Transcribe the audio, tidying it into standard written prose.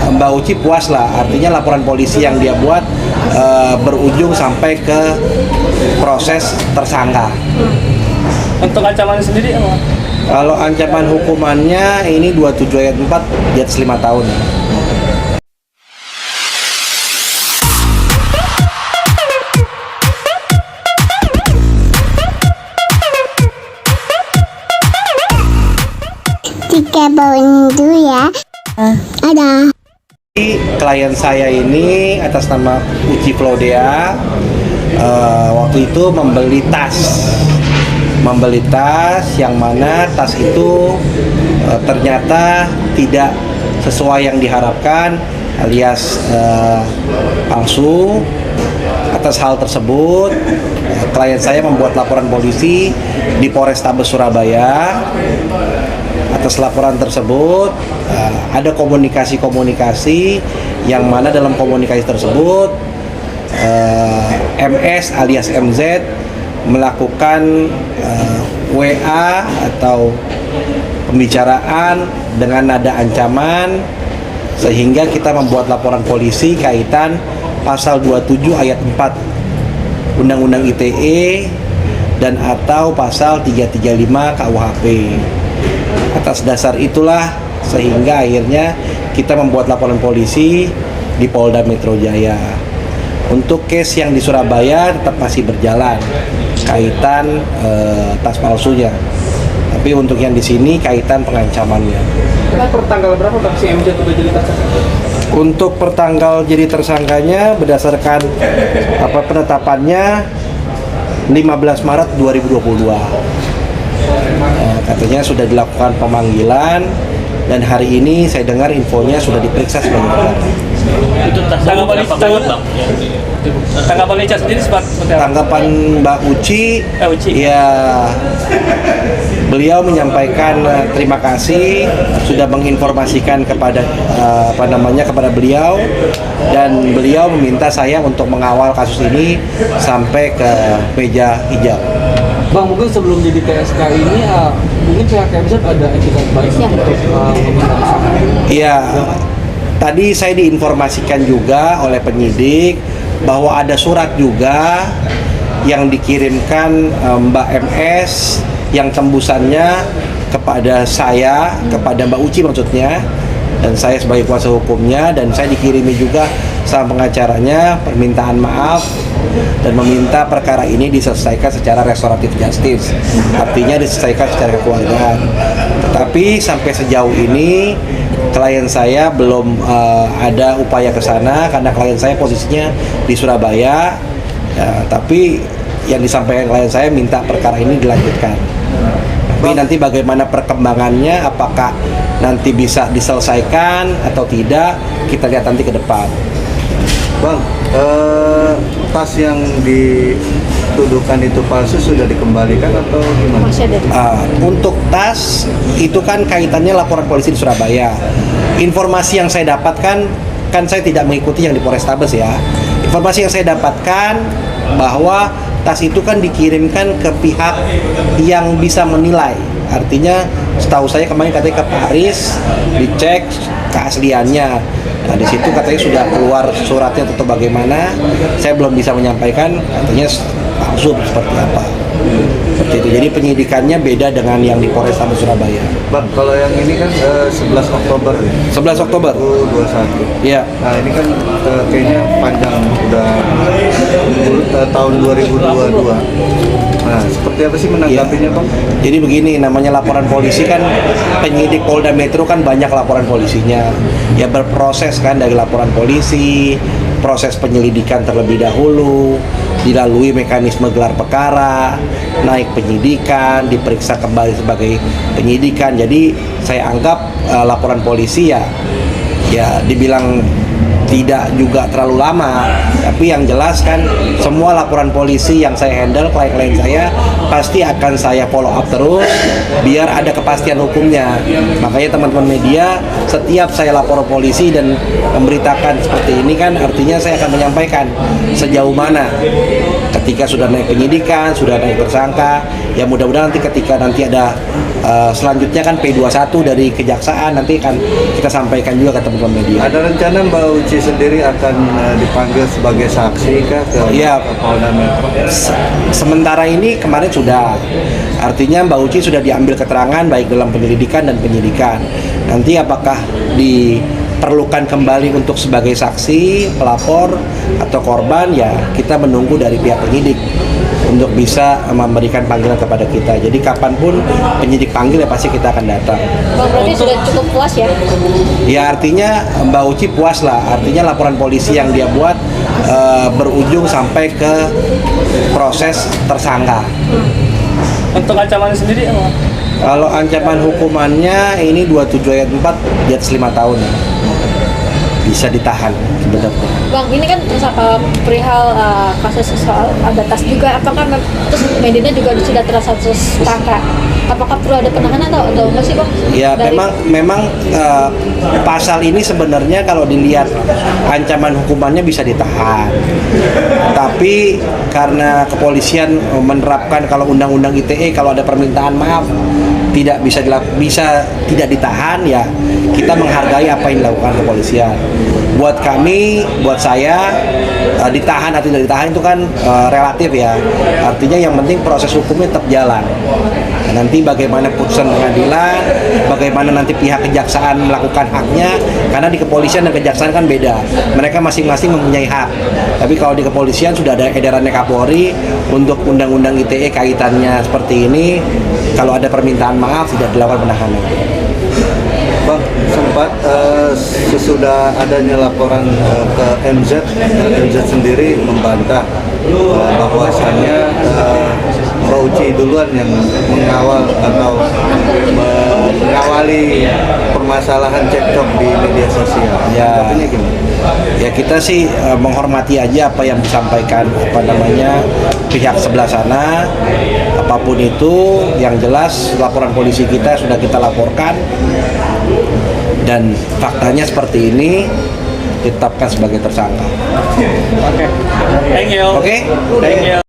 Mbak Uci puas lah, artinya laporan polisi yang dia buat berujung sampai ke proses tersangka. Untuk ancaman sendiri apa? Kalau ancaman hukumannya ini 27 ayat 4 di atas 5 tahun. Tiga bawang dulu ya. Ada. Klien saya ini atas nama Uci Claudia waktu itu membeli tas yang mana tas itu ternyata tidak sesuai yang diharapkan alias palsu. Atas hal tersebut klien saya membuat laporan polisi di Polrestabes Surabaya. Atas laporan tersebut ada komunikasi yang mana dalam komunikasi tersebut MS alias MZ melakukan WA atau pembicaraan dengan nada ancaman, sehingga kita membuat laporan polisi kaitan pasal 27 ayat 4 Undang-Undang ITE dan atau pasal 335 KUHP. Atas dasar itulah sehingga akhirnya kita membuat laporan polisi di Polda Metro Jaya. Untuk case yang di Surabaya tetap masih berjalan kaitan tas palsunya. Tapi untuk yang di sini kaitan pengancamannya. Per tanggal berapa Pak si MJ sudah jadi tersangka? Untuk pertanggal jadi tersangkanya berdasarkan penetapannya 15 Maret 2022. Katanya sudah dilakukan pemanggilan dan hari ini saya dengar infonya sudah diperiksa sebagai tersangka. Itu tanggapan Lica sendiri seperti apa? Tanggapan Mbak Uci, Uci. Ya beliau menyampaikan terima kasih sudah menginformasikan kepada kepada beliau, dan beliau meminta saya untuk mengawal kasus ini sampai ke meja hijau. Bang, mungkin sebelum jadi TSK ini, mungkin pihak KMZ ada etikat baiknya untuk meminta masukan. Iya, tadi saya diinformasikan juga oleh penyidik bahwa ada surat juga yang dikirimkan Mbak MS yang tembusannya kepada saya, kepada Mbak Uci maksudnya, dan saya sebagai kuasa hukumnya, dan saya dikirimi juga sama pengacaranya permintaan maaf dan meminta perkara ini diselesaikan secara restoratif justice, artinya diselesaikan secara kekeluargaan. Tetapi sampai sejauh ini klien saya belum ada upaya ke sana karena klien saya posisinya di Surabaya. Ya, tapi yang disampaikan klien saya minta perkara ini dilanjutkan. Tapi nanti bagaimana perkembangannya, apakah nanti bisa diselesaikan atau tidak, kita lihat nanti ke depan. Bang, tas yang dituduhkan itu palsu sudah dikembalikan atau gimana? Untuk tas itu kan kaitannya laporan polisi di Surabaya. Informasi yang saya dapatkan, kan saya tidak mengikuti yang di Polrestabes ya. Informasi yang saya dapatkan bahwa tas itu kan dikirimkan ke pihak yang bisa menilai. Artinya setahu saya kemarin katanya ke Paris dicek keasliannya. Nah, di situ katanya sudah keluar suratnya atau bagaimana. Saya belum bisa menyampaikan katanya palsu seperti apa. Seperti itu. Jadi penyidikannya beda dengan yang di Polrestabes Surabaya. Bang, kalau yang ini kan 11 Oktober ya? 11 Oktober? 2021. Iya. Nah, ini kan kayaknya panjang, udah tahun 2022. Nah, seperti apa sih menanggapinya, Bang? Jadi begini, namanya laporan polisi kan, penyidik Polda Metro kan banyak laporan polisinya. Ya berproses kan dari laporan polisi, proses penyelidikan terlebih dahulu, dilalui mekanisme gelar perkara, naik penyidikan, diperiksa kembali sebagai penyidikan. Jadi saya anggap laporan polisi ya dibilang tidak juga terlalu lama, tapi yang jelas kan semua laporan polisi yang saya handle, klien-klien saya pasti akan saya follow up terus biar ada kepastian hukumnya. Makanya teman-teman media, setiap saya lapor polisi dan memberitakan seperti ini kan artinya saya akan menyampaikan sejauh mana ketika sudah naik penyidikan, sudah naik tersangka, ya mudah-mudahan nanti ketika nanti ada selanjutnya kan P21 dari kejaksaan nanti akan kita sampaikan juga ke teman-teman media. Ada rencana Mbak Uci sendiri akan dipanggil sebagai saksi kah ke Iya. Polda Metro? Sementara ini kemarin sudah, artinya Mbak Uci sudah diambil keterangan baik dalam penyelidikan dan penyidikan. Nanti apakah diperlukan kembali untuk sebagai saksi, pelapor atau korban, ya kita menunggu dari pihak penyidik untuk bisa memberikan panggilan kepada kita. Jadi kapanpun penyidik panggil ya pasti kita akan datang. Bang, berarti sudah cukup puas ya? Ya artinya Mbak Uci puas lah, artinya laporan polisi yang dia buat berujung sampai ke proses tersangka. Untuk ancaman sendiri apa? Kalau ancaman hukumannya ini 27 ayat 4 di atas 5 tahun. Bisa ditahan sebenarnya. Bang, ini kan perihal kasus soal ada tas juga, apakah terus medianya juga sudah terasa tersangka? Apakah perlu ada penahanan atau enggak sih, Bang? Ya memang pasal ini sebenarnya kalau dilihat ancaman hukumannya bisa ditahan. Tapi karena kepolisian menerapkan kalau undang-undang ITE kalau ada permintaan maaf tidak bisa tidak ditahan, ya kita menghargai apa yang dilakukan kepolisian. Buat kami, buat saya ditahan atau tidak ditahan itu kan relatif ya. Artinya yang penting proses hukumnya tetap jalan. Nanti bagaimana putusan pengadilan, bagaimana nanti pihak kejaksaan melakukan haknya, karena di kepolisian dan kejaksaan kan beda. Mereka masing-masing mempunyai hak. Tapi kalau di kepolisian sudah ada edarannya Kapolri untuk undang-undang ITE kaitannya seperti ini, kalau ada permintaan maaf tidak dilakukan penahanan. Bang, sempat sesudah adanya laporan ke MZ sendiri membantah bahwasannya Mbak Uci duluan yang mengawal atau mengawali permasalahan cekcok di media sosial. Ya. Ini gimana? Ya kita sih menghormati aja apa yang disampaikan pihak sebelah sana. Apapun itu, yang jelas laporan polisi kita sudah kita laporkan dan faktanya seperti ini, ditetapkan sebagai tersangka. Oke. Thank you. Oke? Thank you.